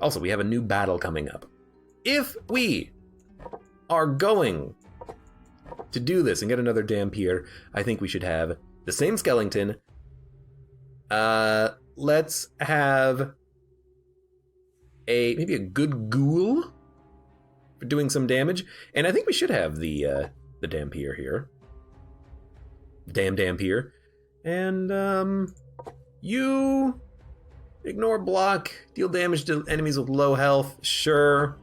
Also, we have a new battle coming up. If we are going to do this and get another Dampier, I think we should have the same skeleton. Let's have maybe a good ghoul for doing some damage. And I think we should have the Dampier here. Dampier. And you ignore block, deal damage to enemies with low health, sure.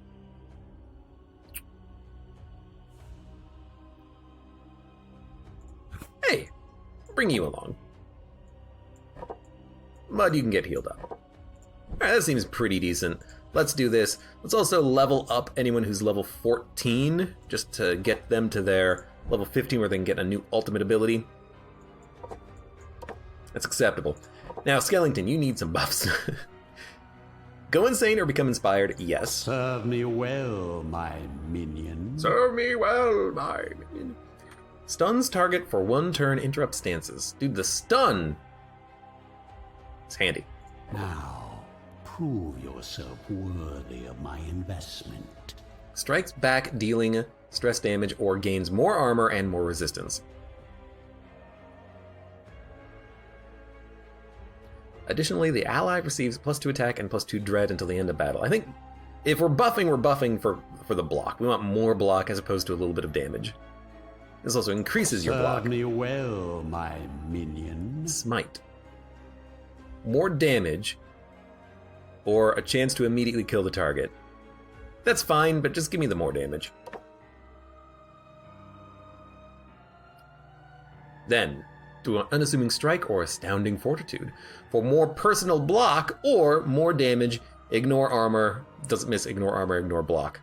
Hey, I'll bring you along. Mud, you can get healed up. Alright, that seems pretty decent. Let's do this. Let's also level up anyone who's level 14, just to get them to their level 15 where they can get a new ultimate ability. That's acceptable. Now, Skellington, you need some buffs. Go insane or become inspired, yes. Serve me well, my minion. Serve me well, my minion. Stuns target for 1 turn, interrupt stances. Dude, the stun is handy. Now, prove yourself worthy of my investment. Strikes back, dealing stress damage, or gains more armor and more resistance. Additionally, the ally receives +2 attack and +2 dread until the end of battle. I think if we're buffing for the block. We want more block as opposed to a little bit of damage. This also increases your block. Serve me well, my minion. Smite. More damage, or a chance to immediately kill the target. That's fine, but just give me the more damage. Then, do an unassuming strike or astounding fortitude. For more personal block or more damage, ignore armor, doesn't miss, ignore armor, ignore block.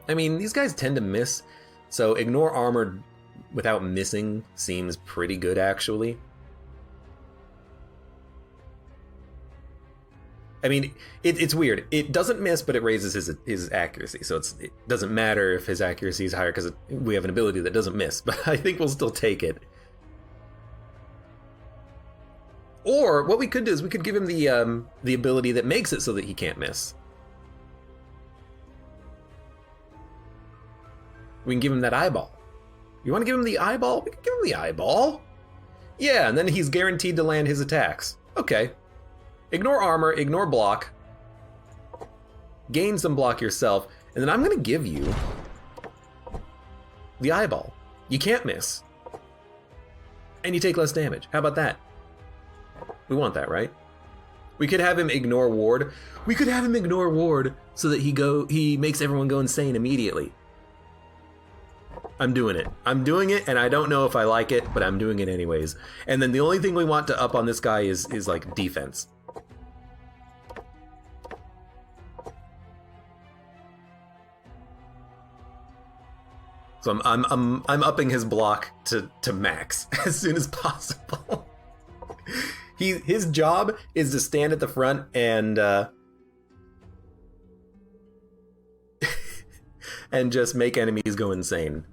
I mean, these guys tend to miss, so ignore armor without missing seems pretty good actually. I mean, it's weird. It doesn't miss, but it raises his accuracy. So it doesn't matter if his accuracy is higher because we have an ability that doesn't miss. But I think we'll still take it. Or what we could do is we could give him the ability that makes it so that he can't miss. We can give him that eyeball. You want to give him the eyeball? We can give him the eyeball. Yeah, and then he's guaranteed to land his attacks. Okay. Ignore armor, ignore block. Gain some block yourself, and then I'm going to give you the eyeball. You can't miss. And you take less damage. How about that? We want that, right? We could have him ignore ward. We could have him ignore ward so that he makes everyone go insane immediately. I'm doing it. I'm doing it, and I don't know if I like it, but I'm doing it anyways. And then the only thing we want to up on this guy is like defense. So I'm upping his block to max as soon as possible. His job is to stand at the front and and just make enemies go insane.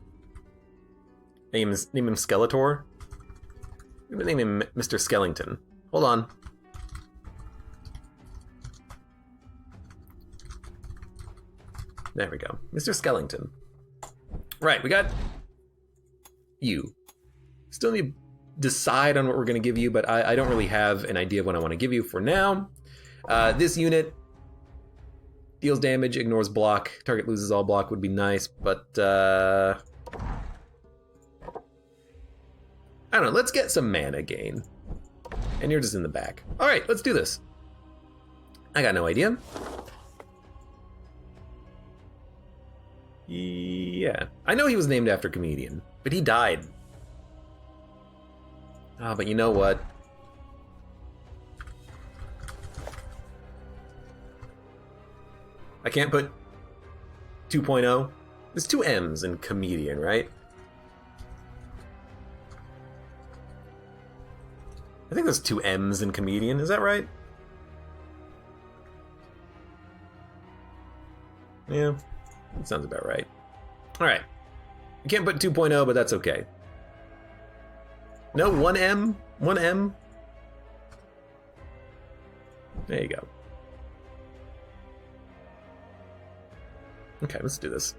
Name him Skeletor. Name him Mr. Skellington. Hold on. There we go. Mr. Skellington. Right, we got you. Still need to decide on what we're going to give you, but I don't really have an idea of what I want to give you for now. This unit deals damage, ignores block. Target loses all block would be nice, but I don't know. Let's get some mana gain. And you're just in the back. All right, let's do this. I got no idea. Yeah, I know he was named after a comedian, but he died. Ah, but you know what? I can't put 2.0. There's 2 M's in comedian, right? I think there's 2 M's in comedian, is that right? Yeah. That sounds about right. Alright. I can't put 2.0, but that's okay. No, 1M? 1M? There you go. Okay, let's do this.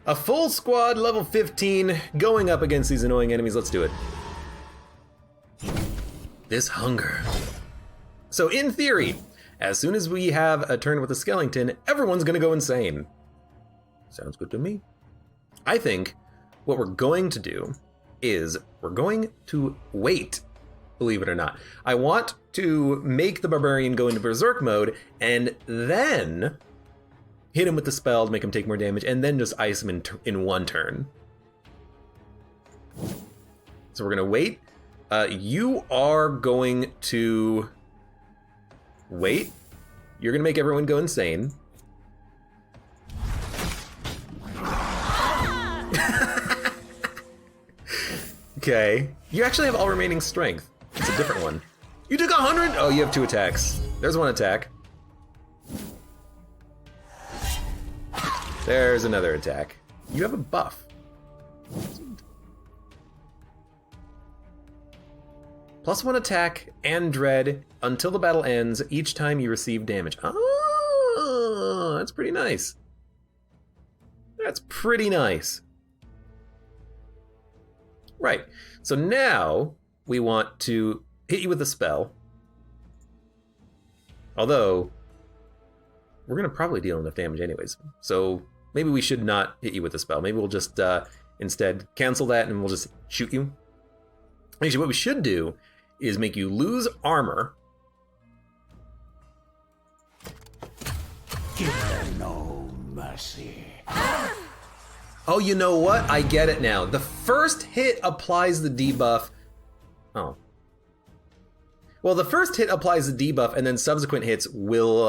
A full squad, level 15, going up against these annoying enemies. Let's do it. This hunger. So in theory, as soon as we have a turn with a skeleton, everyone's gonna go insane. Sounds good to me. I think what we're going to do is we're going to wait, believe it or not. I want to make the barbarian go into berserk mode and then hit him with the spell to make him take more damage, and then just ice him in one turn. So we're gonna wait. You are going to wait. You're gonna make everyone go insane. Okay. You actually have all remaining strength. It's a different one. You took 100? Oh, you have 2 attacks. There's 1 attack. There's another attack. You have a buff. +1 attack and dread until the battle ends each time you receive damage. Oh, that's pretty nice. That's pretty nice. Right, so now we want to hit you with a spell. Although, we're gonna probably deal enough damage anyways. So maybe we should not hit you with a spell. Maybe we'll just instead cancel that and we'll just shoot you. Actually, what we should do is make you lose armor. Give them no mercy. Oh, you know what? I get it now. The first hit applies the debuff. Oh. Well, the first hit applies the debuff, and then subsequent hits will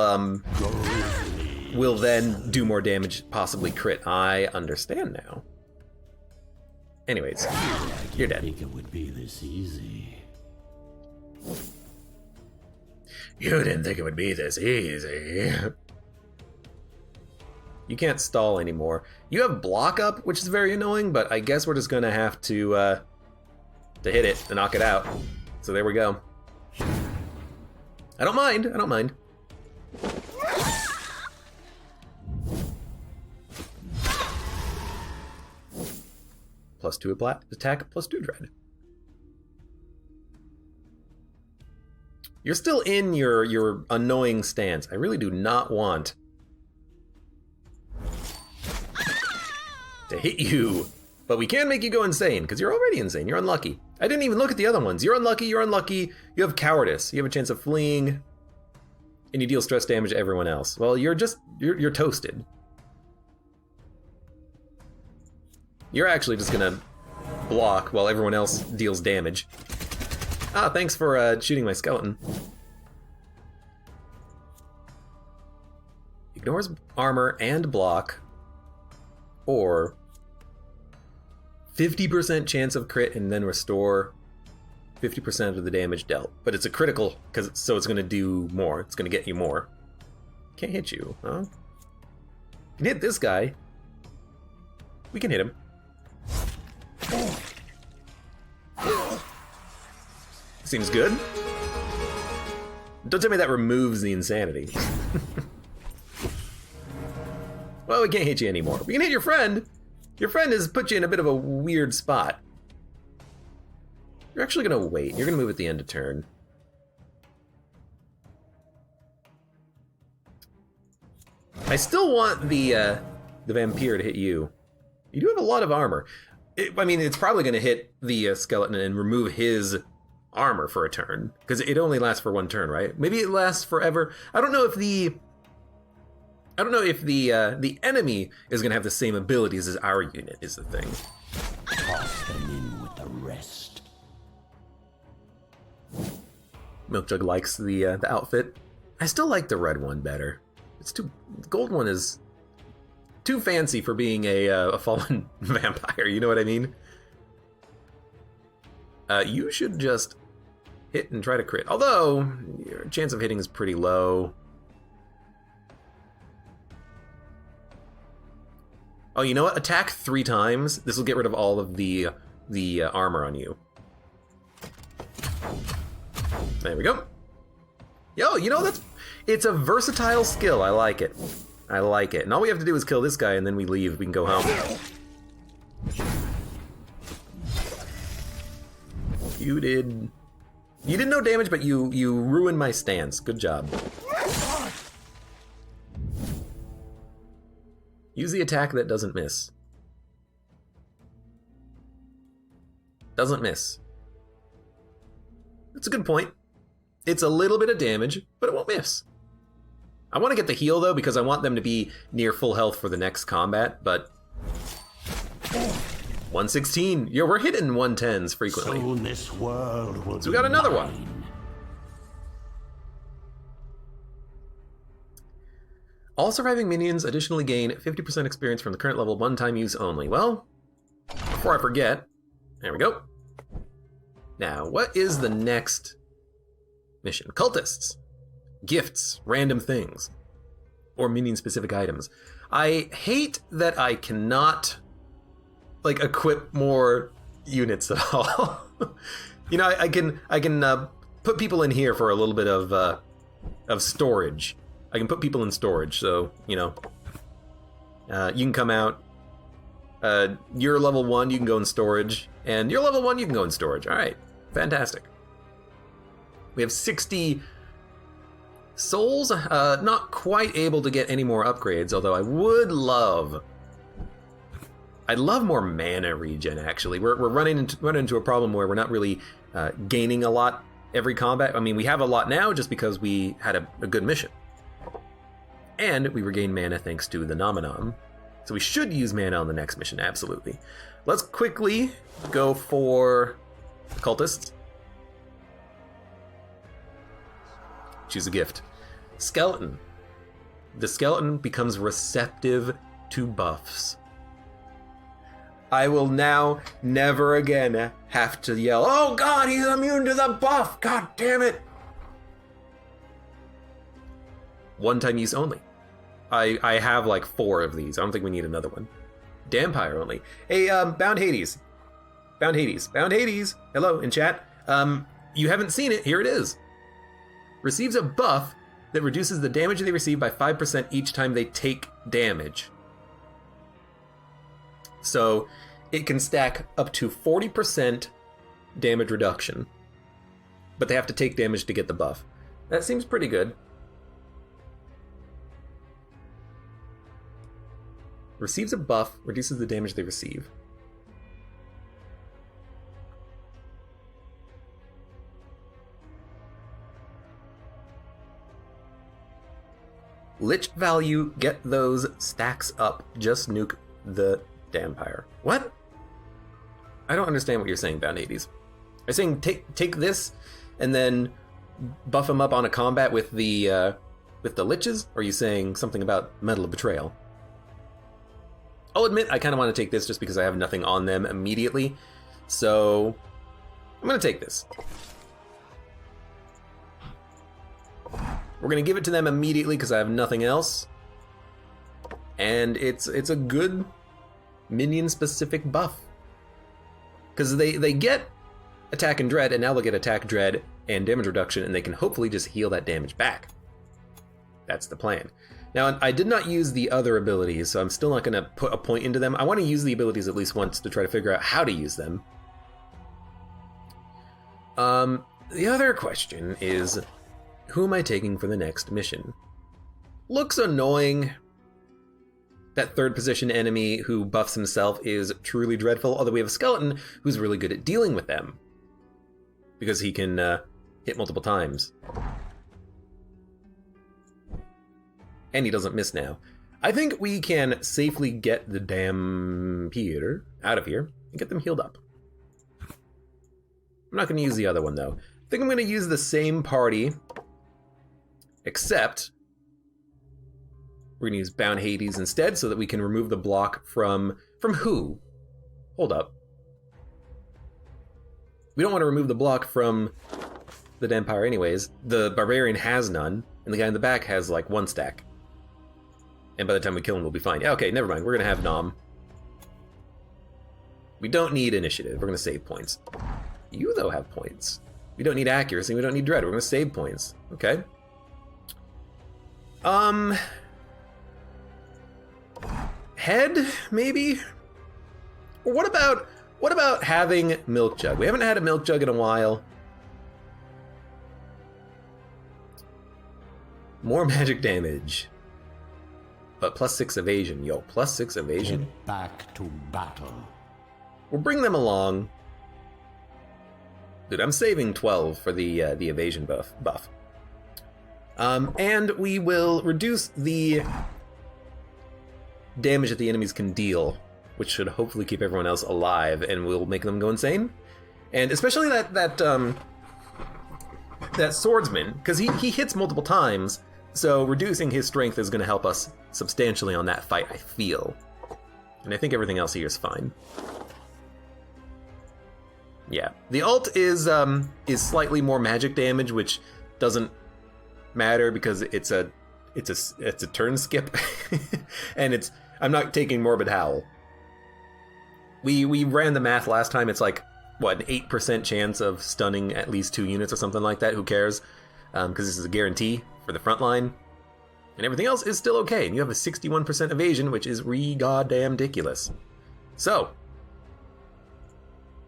then do more damage, possibly crit. I understand now. Anyways, you're dead. I think it would be this easy. You didn't think it would be this easy. You can't stall anymore. You have block up, which is very annoying, but I guess we're just gonna have to hit it and knock it out. So there we go. I don't mind. I don't mind. +2 attack, +2 dread. You're still in your annoying stance. I really do not want to hit you, but we can make you go insane because you're already insane. You're unlucky. I didn't even look at the other ones. You're unlucky. You're unlucky. You have cowardice. You have a chance of fleeing, and you deal stress damage to everyone else. Well, you're toasted. You're actually just gonna block while everyone else deals damage. Ah, thanks for shooting my skeleton. Ignores armor and block, or 50% chance of crit and then restore 50% of the damage dealt. But it's a critical, so it's going to do more. It's going to get you more. Can't hit you, huh? You can hit this guy. We can hit him. Seems good. Don't tell me that removes the insanity. Well, we can't hit you anymore. We can hit your friend. Your friend has put you in a bit of a weird spot. You're actually gonna wait. You're gonna move at the end of turn. I still want the vampire to hit you. You do have a lot of armor. I mean, it's probably gonna hit the skeleton and remove his armor for a turn, because it only lasts for 1 turn, right? Maybe it lasts forever. I don't know if the enemy is gonna have the same abilities as our unit is the thing. Toss them in with the rest. Milkjug likes the outfit. I still like the red one better. The gold one is too fancy for being a fallen vampire. You know what I mean? You should just hit and try to crit. Although your chance of hitting is pretty low. Oh, you know what? Attack 3 times. This will get rid of all of the armor on you. There we go. Yo, you know, it's a versatile skill. I like it. I like it. And all we have to do is kill this guy and then we leave. We can go home. You did no damage, but you ruined my stance. Good job. Use the attack that doesn't miss. Doesn't miss. That's a good point. It's a little bit of damage, but it won't miss. I want to get the heal, though, because I want them to be near full health for the next combat, but... 116. Yeah, we're hitting 110s frequently. Soon this world will So we got another one. All surviving minions additionally gain 50% experience from the current level, one-time use only. Well, before I forget, there we go. Now, what is the next mission? Cultists. Gifts. Random things. Or minion-specific items. I hate that I cannot, like, equip more units at all. You know, I can put people in here for a little bit of storage. I can put people in storage, so, you know, you can come out. You're level 1, you can go in storage. And you're level 1, you can go in storage. All right, fantastic. We have 60 souls. Not quite able to get any more upgrades, although I'd love more mana regen, actually. We're running into a problem where we're not really gaining a lot every combat. I mean, we have a lot now just because we had a good mission. And we regain mana thanks to the Nom-Nom. So we should use mana on the next mission, absolutely. Let's quickly go for the cultists. Choose a gift. Skeleton. The skeleton becomes receptive to buffs. I will now never again have to yell, "Oh god, he's immune to the buff! God damn it!" One-time use only. I have like 4 of these. I don't think we need another one. Dampire only. Hey, Bound Hades. Bound Hades. Bound Hades. Hello, in chat. You haven't seen it. Here it is. Receives a buff that reduces the damage they receive by 5% each time they take damage. So it can stack up to 40% damage reduction, but they have to take damage to get the buff. That seems pretty good. Receives a buff, reduces the damage they receive. Lich value, get those stacks up. Just nuke the Dampire. What? I don't understand what you're saying, Bound Hades. Are you saying take this and then buff them up on a combat with the liches? Or are you saying something about Metal of Betrayal? I'll admit I kind of want to take this just because I have nothing on them immediately. So I'm going to take this. We're going to give it to them immediately because I have nothing else. And it's a good minion-specific buff. Because they get Attack and Dread, and now they'll get Attack, Dread, and damage reduction, and they can hopefully just heal that damage back. That's the plan. Now, I did not use the other abilities, so I'm still not going to put a point into them. I want to use the abilities at least once to try to figure out how to use them. The other question is, who am I taking for the next mission? Looks annoying. That third position enemy who buffs himself is truly dreadful, although we have a skeleton who's really good at dealing with them. Because he can hit multiple times. And he doesn't miss now. I think we can safely get the Dampire out of here and get them healed up. I'm not going to use the other one, though. I think I'm going to use the same party, except we're going to use Bound Hades instead so that we can remove the block from who? Hold up. We don't want to remove the block from the Dampire anyways. The Barbarian has none, and the guy in the back has like 1 stack. And by the time we kill him, we'll be fine. Yeah, okay, never mind. We're going to have Nom. We don't need initiative. We're going to save points. You, though, have points. We don't need accuracy. We don't need dread. We're going to save points. Okay. Head, maybe? Or what about having Milk Jug? We haven't had a Milk Jug in a while. More magic damage. But +6 evasion. Yo, +6 evasion. Get back to battle. We'll bring them along. Dude, I'm saving 12 for the evasion buff. And we will reduce the damage that the enemies can deal, which should hopefully keep everyone else alive, and we'll make them go insane. And especially that swordsman, because he hits multiple times, so reducing his strength is going to help us substantially on that fight, I feel. And I think everything else here is fine. Yeah, the ult is slightly more magic damage, which doesn't matter because it's a turn skip, and I'm not taking Morbid Howl. We ran the math last time. It's like what, an 8% chance of stunning at least 2 units or something like that. Who cares? Because this is a guarantee for the front line, and everything else is still okay. And you have a 61% evasion, which is goddamn ridiculous. So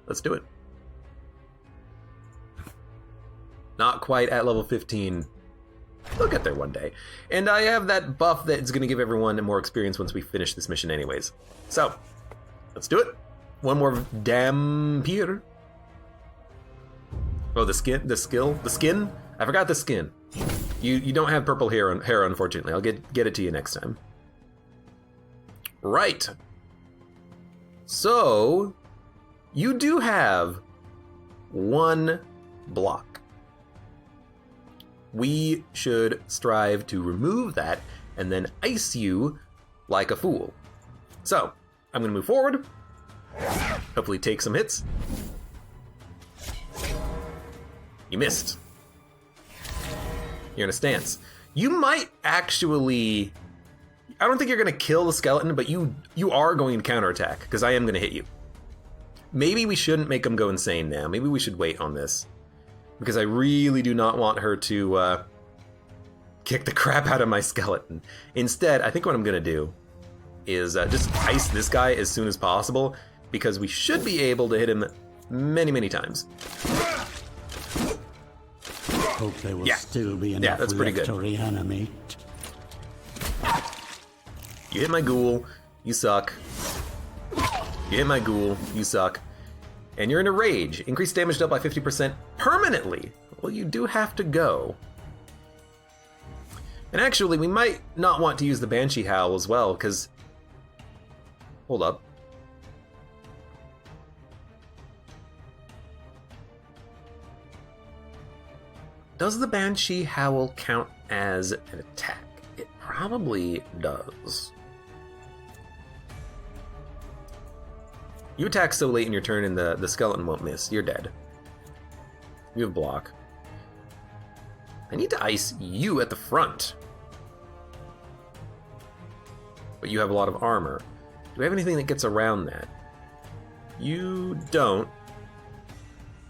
let's do it. Not quite at level 15. They'll get there one day. And I have that buff that's going to give everyone more experience once we finish this mission anyways. So, let's do it. One more dampier. Oh, the skin? The skill? The skin? I forgot the skin. You don't have purple hair, unfortunately. I'll get it to you next time. Right. So, you do have 1 block. We should strive to remove that and then ice you like a fool. So, I'm going to move forward. Hopefully take some hits. You missed. You're in a stance. You might actually... I don't think you're going to kill the skeleton, but you are going to counterattack, because I am going to hit you. Maybe we shouldn't make him go insane now. Maybe we should wait on this. Because I really do not want her to kick the crap out of my skeleton. Instead, I think what I'm going to do is just ice this guy as soon as possible, because we should be able to hit him many, many times. Hope there will still be enough that's pretty left good. to reanimate. You hit my ghoul, you suck. You hit my ghoul, you suck. And you're in a rage. Increased damage dealt by 50% permanently. Well, you do have to go. And actually, we might not want to use the Banshee Howl as well, because... Hold up. Does the Banshee Howl count as an attack? It probably does. You attack so late in your turn and the skeleton won't miss. You're dead. You have block. I need to ice you at the front. But you have a lot of armor. Do we have anything that gets around that? You don't.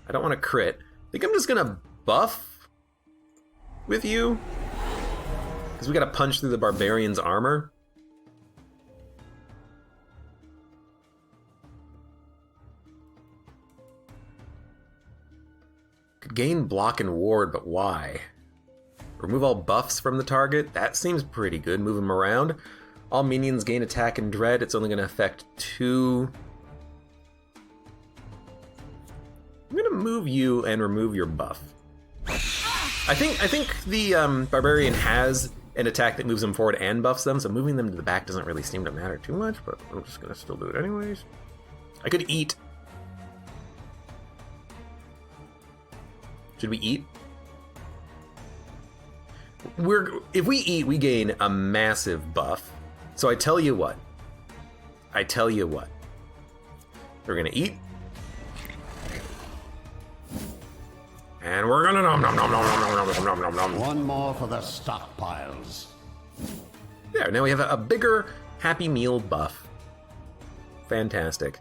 I don't want to crit. I think I'm just going to buff with you. Because we got to punch through the barbarian's armor. Could gain block and ward, but why? Remove all buffs from the target? That seems pretty good. Move them around. All minions gain attack and dread. It's only going to affect 2. I'm going to move you and remove your buff. I think the barbarian has an attack that moves them forward and buffs them, so moving them to the back doesn't really seem to matter too much, but I'm just going to still do it anyways. I could eat. Should we eat? If we eat, we gain a massive buff. So I tell you what. We're gonna eat. And we're gonna nom nom nom nom nom nom nom nom nom. One more for the stockpiles. There, now we have a bigger Happy Meal buff. Fantastic.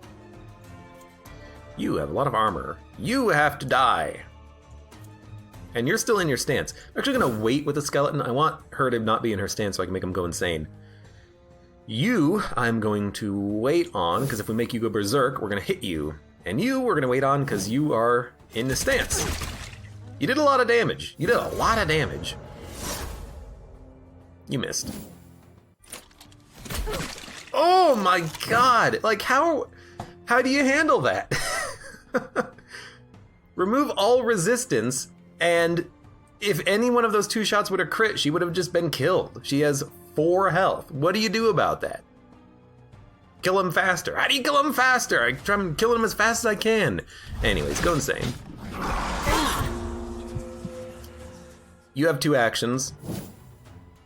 You have a lot of armor. You have to die. And you're still in your stance. I'm actually going to wait with the skeleton. I want her to not be in her stance so I can make him go insane. You, I'm going to wait on, because if we make you go berserk, we're going to hit you. And you, we're going to wait on, because you are in the stance. You did a lot of damage. You did a lot of damage. You missed. Oh my god! Like, how do you handle that? Remove all resistance, and if any one of those 2 shots would have crit, she would have just been killed. She has 4 health. What do you do about that? Kill him faster. How do you kill him faster? I try and kill him as fast as I can. Anyways, go insane. You have 2 actions.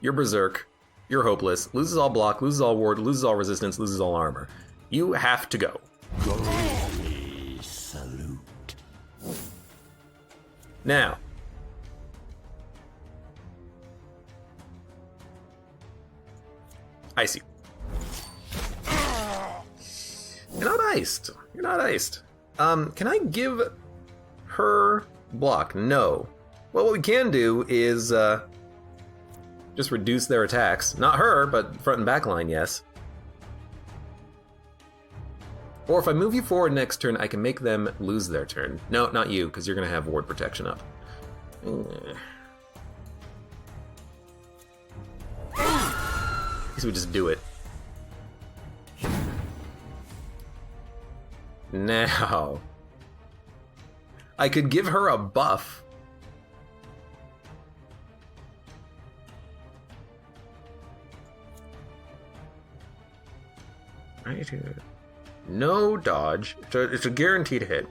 You're berserk. You're hopeless. Loses all block, loses all ward, loses all resistance, loses all armor. You have to go. Salute. Now. Ice you. You're not iced. You're not iced. Can I give her block? No. Well, what we can do is just reduce their attacks. Not her, but front and back line, yes. Or if I move you forward next turn, I can make them lose their turn. No, not you, because you're going to have ward protection up. I guess we just do it. Now, I could give her a buff. Right here. No dodge. It's a guaranteed hit.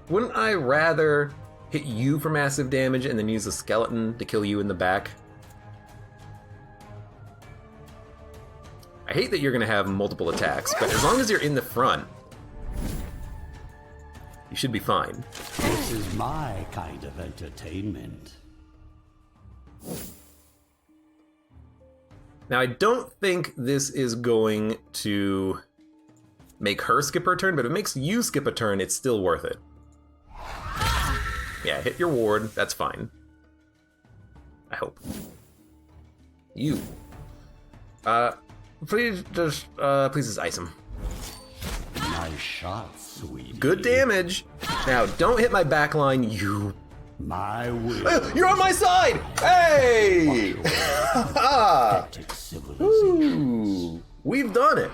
Wouldn't I rather hit you for massive damage and then use a skeleton to kill you in the back? I hate that you're going to have multiple attacks, but as long as you're in the front, you should be fine. This is my kind of entertainment. Now, I don't think this is going to make her skip her turn, but if it makes you skip a turn, it's still worth it. Yeah, hit your ward, that's fine. I hope. You. Please just ice him. Nice shot, sweetie. Good damage. Now, don't hit my backline, you. My will. You're on my side! Hey! Ooh, we've done it.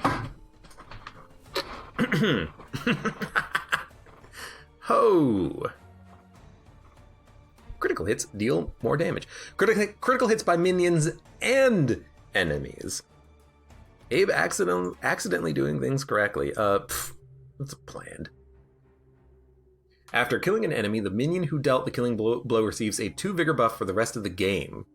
Ho! Critical hits deal more damage. Critical hits by minions and enemies. Abe accidentally doing things correctly. That's planned. After killing an enemy, the minion who dealt the killing blow receives a 2 vigor buff for the rest of the game.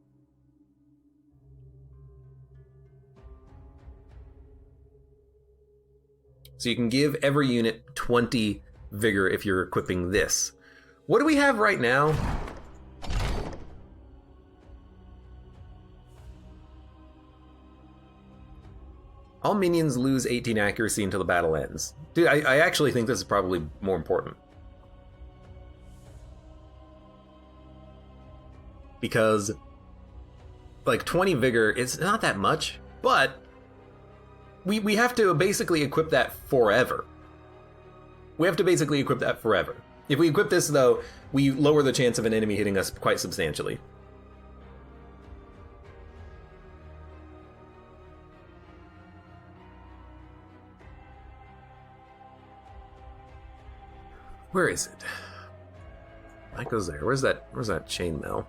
So you can give every unit 20 vigor if you're equipping this. What do we have right now? All minions lose 18 accuracy until the battle ends. Dude, I actually think this is probably more important. Because, like, 20 vigor, it's not that much, but we have to basically equip that forever. We have to basically equip that forever. If we equip this, though, we lower the chance of an enemy hitting us quite substantially. Where is it? That goes there. Where's that chainmail?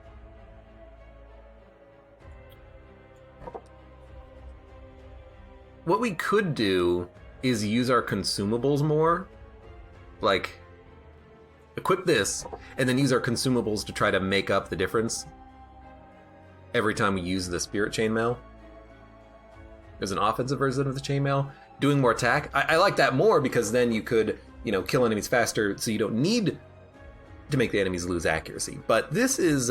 What we could do is use our consumables more. Like, equip this, and then use our consumables to try to make up the difference every time we use the spirit chainmail. There's an offensive version of the chainmail. Doing more attack. I like that more because then you could, kill enemies faster so you don't need to make the enemies lose accuracy. But this is,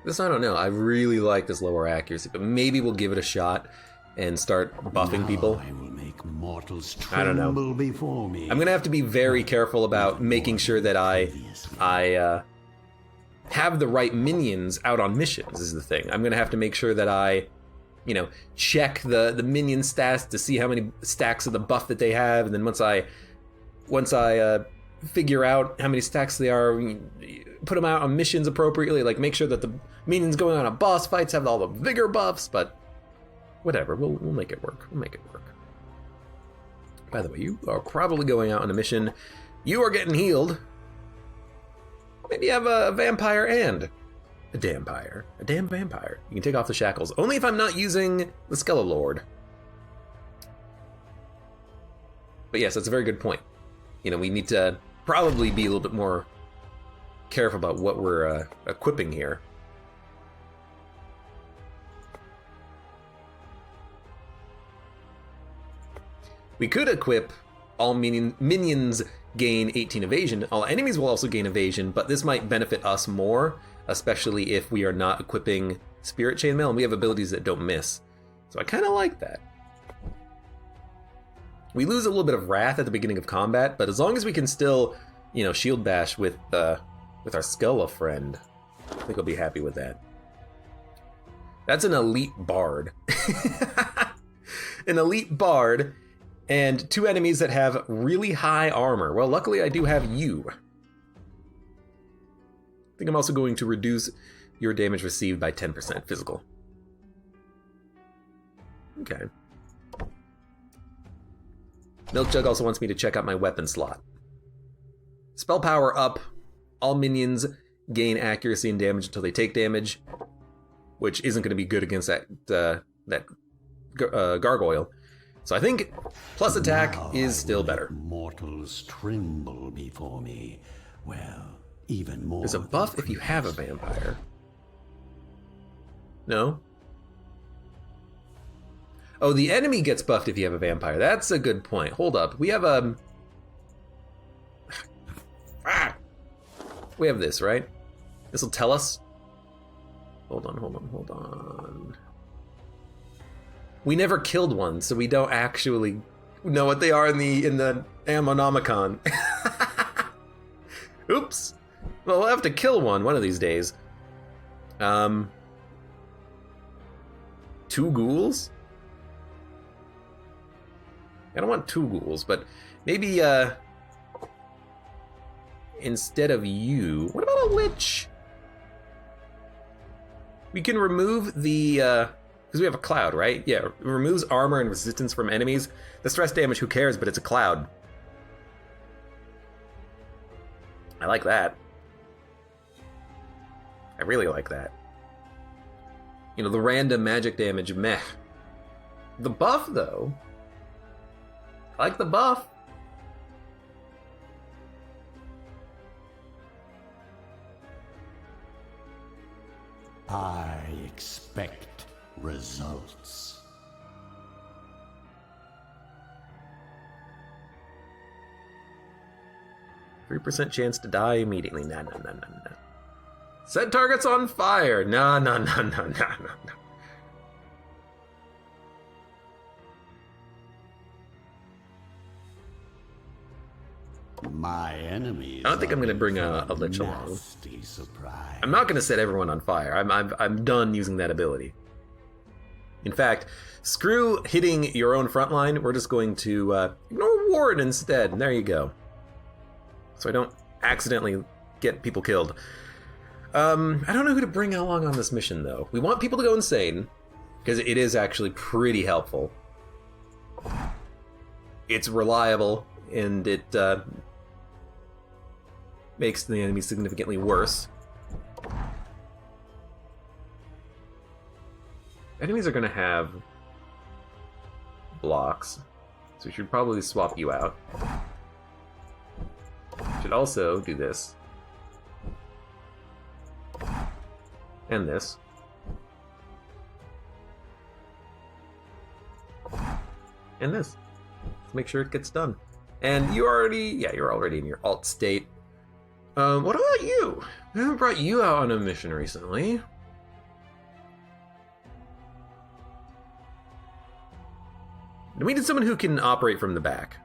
This, I don't know. I really like this lower accuracy, but maybe we'll give it a shot. and start buffing people. I will make mortals I don't know. tremble before me. I'm gonna have to be very careful about making sure that I have the right minions out on missions, is the thing. I'm gonna have to make sure that I, you know, check the minion stats to see how many stacks of the buff that they have, and then once I figure out how many stacks they are, put them out on missions appropriately, like make sure that the minions going on a boss fights have all the vigor buffs, but whatever, we'll make it work. We'll make it work. By the way, you are probably going out on a mission. You are getting healed. Maybe you have a vampire and a dampire. A damn vampire. You can take off the shackles. Only if I'm not using the Skellolord. But yes, that's a very good point. You know, we need to probably be a little bit more careful about what we're equipping here. We could equip all minions gain 18 evasion. All enemies will also gain evasion, but this might benefit us more, especially if we are not equipping Spirit Chainmail and we have abilities that don't miss. So I kind of like that. We lose a little bit of wrath at the beginning of combat, but as long as we can still, you know, shield bash with our Skella friend, I think I'll be happy with that. That's an elite bard. An elite bard. And 2 enemies that have really high armor. Well, luckily I do have you. I think I'm also going to reduce your damage received by 10% physical. Okay. Milkjug also wants me to check out my weapon slot. Spell power up. All minions gain accuracy and damage until they take damage, which isn't going to be good against that gargoyle. So I think plus attack is still better. Mortals tremble before me. Well, even more. There's a buff if you have a vampire. No? Oh, the enemy gets buffed if you have a vampire. That's a good point. Hold up. We have a... We have this, right? This will tell us. Hold on. We never killed one, so we don't actually know what they are in the Ammonomicon. Oops. Well, we'll have to kill one of these days. 2 ghouls? I don't want 2 ghouls, but maybe instead of you, what about a lich? We can remove the because we have a cloud, right? Yeah, it removes armor and resistance from enemies. The stress damage, who cares, but it's a cloud. I like that. I really like that. You know, the random magic damage, meh. The buff, though. I like the buff. I expect results. 3% chance to die immediately. No. Set targets on fire. No. My enemies. I don't think I'm going to bring a lich along. Nasty surprise. I'm not going to set everyone on fire. I'm done using that ability. In fact, screw hitting your own front line. We're just going to ignore ward instead. And there you go. So I don't accidentally get people killed. I don't know who to bring along on this mission, though. We want people to go insane, because it is actually pretty helpful. It's reliable, and it makes the enemy significantly worse. Enemies are going to have blocks, so we should probably swap you out. Should also do this. And this. And this. Let's make sure it gets done. And you're already in your alt state. What about you? I haven't brought you out on a mission recently. And we need someone who can operate from the back.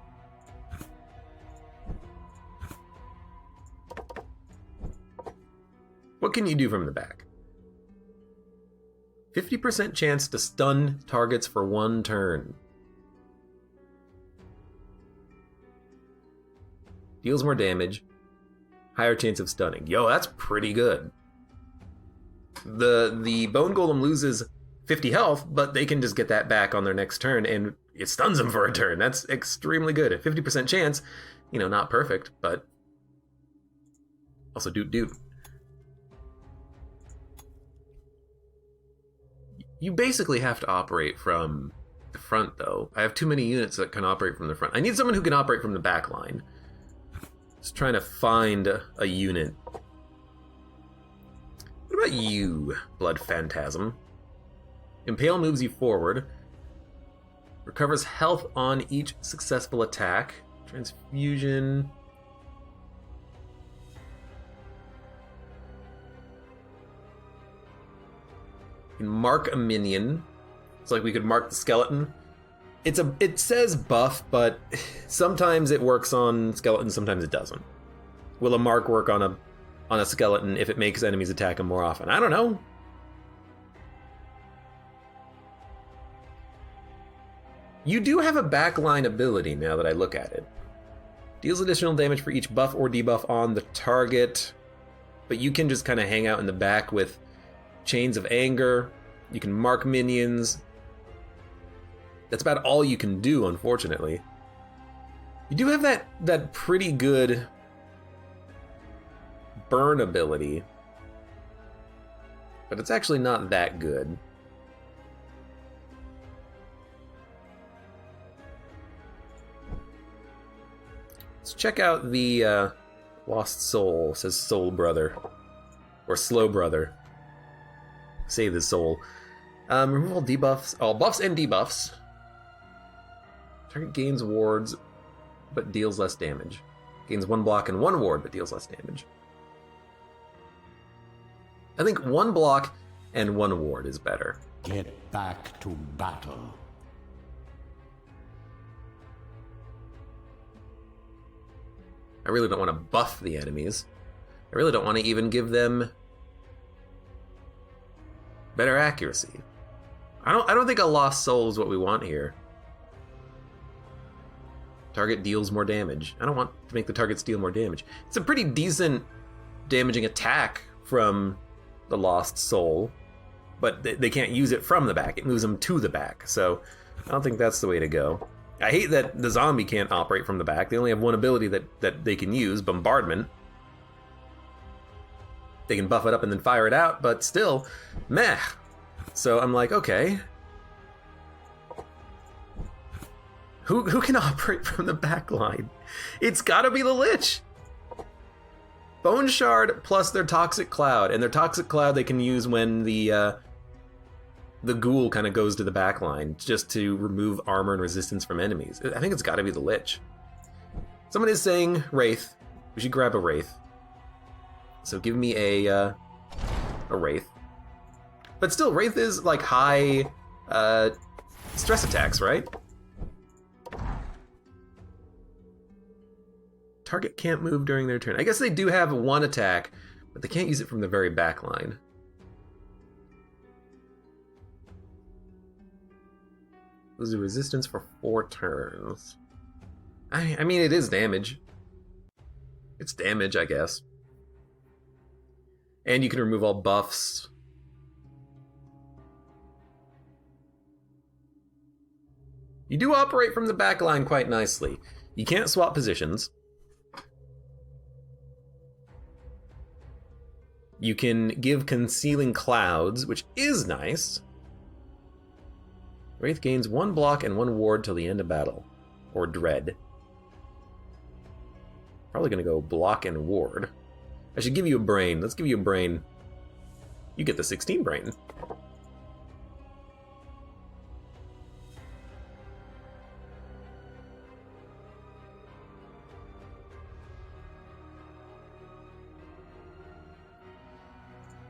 What can you do from the back? 50% chance to stun targets for 1 turn. Deals more damage. Higher chance of stunning. Yo, that's pretty good. The Bone Golem loses 50 health, but they can just get that back on their next turn, and it stuns them for a turn. That's extremely good. At 50% chance, you know, not perfect, but also doot. You basically have to operate from the front, though. I have too many units that can operate from the front. I need someone who can operate from the back line. Just trying to find a unit. What about you, Blood Phantasm? Impale moves you forward. Recovers health on each successful attack. Transfusion. You can mark a minion. It's like we could mark the skeleton. It says buff, but sometimes it works on skeletons, sometimes it doesn't. Will a mark work on a skeleton if it makes enemies attack him more often? I don't know. You do have a backline ability now that I look at it. Deals additional damage for each buff or debuff on the target, but you can just kind of hang out in the back with Chains of Anger. You can mark minions. That's about all you can do, unfortunately. You do have that pretty good burn ability, but it's actually not that good. Let's check out the Lost Soul, says Soul Brother. Or Slow Brother. Save his soul. Remove all debuffs. All buffs and debuffs. Target gains wards, but deals less damage. Gains 1 block and 1 ward, but deals less damage. I think 1 block and 1 ward is better. Get back to battle. I really don't want to buff the enemies. I really don't want to even give them better accuracy. I don't think a Lost Soul is what we want here. Target deals more damage. I don't want to make the targets deal more damage. It's a pretty decent damaging attack from the Lost Soul, but they can't use it from the back. It moves them to the back, so I don't think that's the way to go. I hate that the zombie can't operate from the back. They only have one ability that they can use, Bombardment. They can buff it up and then fire it out, but still, meh. So I'm like, okay. Who can operate from the back line? It's gotta be the Lich! Bone Shard plus their Toxic Cloud, and their Toxic Cloud they can use when the ghoul kind of goes to the back line, just to remove armor and resistance from enemies. I think it's gotta be the Lich. Someone is saying Wraith. We should grab a Wraith. So give me a Wraith. But still, Wraith is like high stress attacks, right? Target can't move during their turn. I guess they do have 1 attack, but they can't use it from the very back line. Lose resistance for 4 turns. I mean, it is damage. It's damage, I guess. And you can remove all buffs. You do operate from the back line quite nicely. You can't swap positions. You can give Concealing Clouds, which is nice. Wraith gains 1 block and 1 ward till the end of battle. Or Dread. Probably gonna go block and ward. I should give you a brain. Let's give you a brain. You get the 16 brain.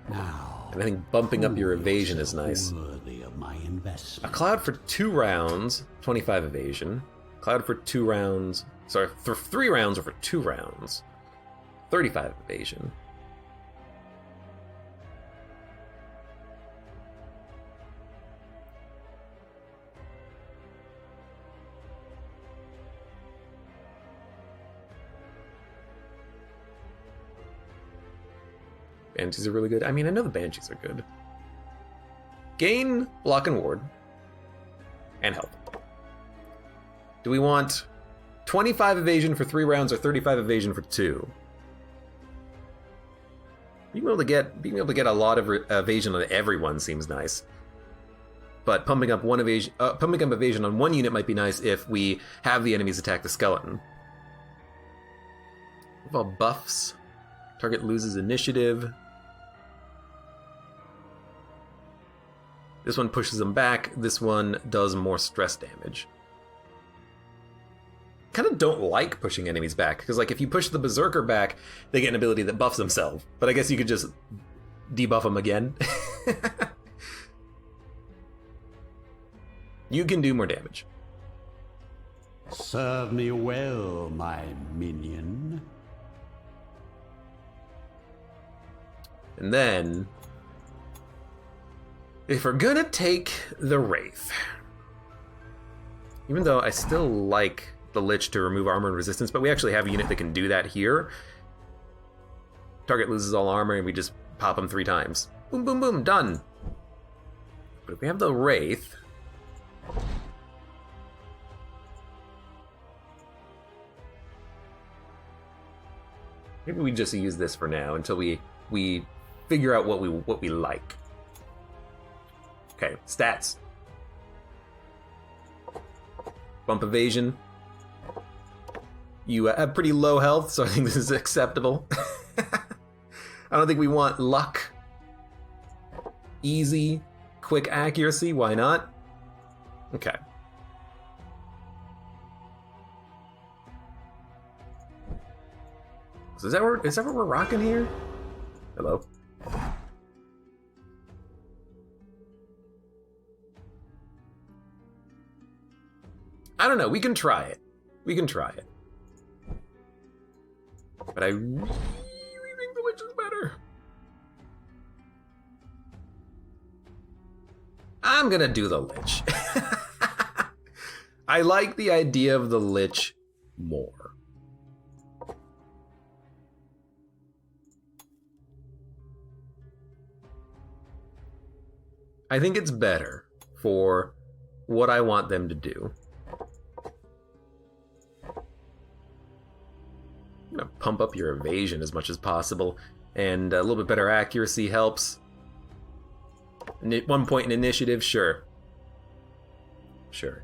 Now, And I think bumping up your evasion is nice. worthy of my investment. A cloud for 2 rounds, 25 evasion. Cloud for 2 rounds, sorry, for 3 rounds or for 2 rounds, 35 evasion. Banshees are really good. I mean, I know the Banshees are good. Gain, block, and ward. And health. Do we want 25 evasion for 3 rounds or 35 evasion for 2? Being able to get a lot of evasion on everyone seems nice. But pumping up evasion on one unit might be nice if we have the enemies attack the skeleton. What about buffs? Target loses initiative. This one pushes them back. This one does more stress damage. Kind of don't like pushing enemies back, because like if you push the berserker back, they get an ability that buffs themselves. But I guess you could just debuff them again. You can do more damage. Serve me well, my minion. And then, if we're gonna take the Wraith, even though I still like the Lich to remove armor and resistance, but we actually have a unit that can do that here. Target loses all armor and we just pop them 3 times. Boom, boom, boom, done. But if we have the Wraith, maybe we just use this for now until we figure out what we like. Okay, stats. Bump evasion. You have pretty low health, so I think this is acceptable. I don't think we want luck. Easy, quick accuracy, why not? Okay. So is that what we're rocking here? Hello? I don't know, we can try it. We can try it. But I really think the Lich is better. I'm gonna do the Lich. I like the idea of the Lich more. I think it's better for what I want them to do. I'm gonna pump up your evasion as much as possible, and a little bit better accuracy helps. 1 point in initiative, sure. Sure.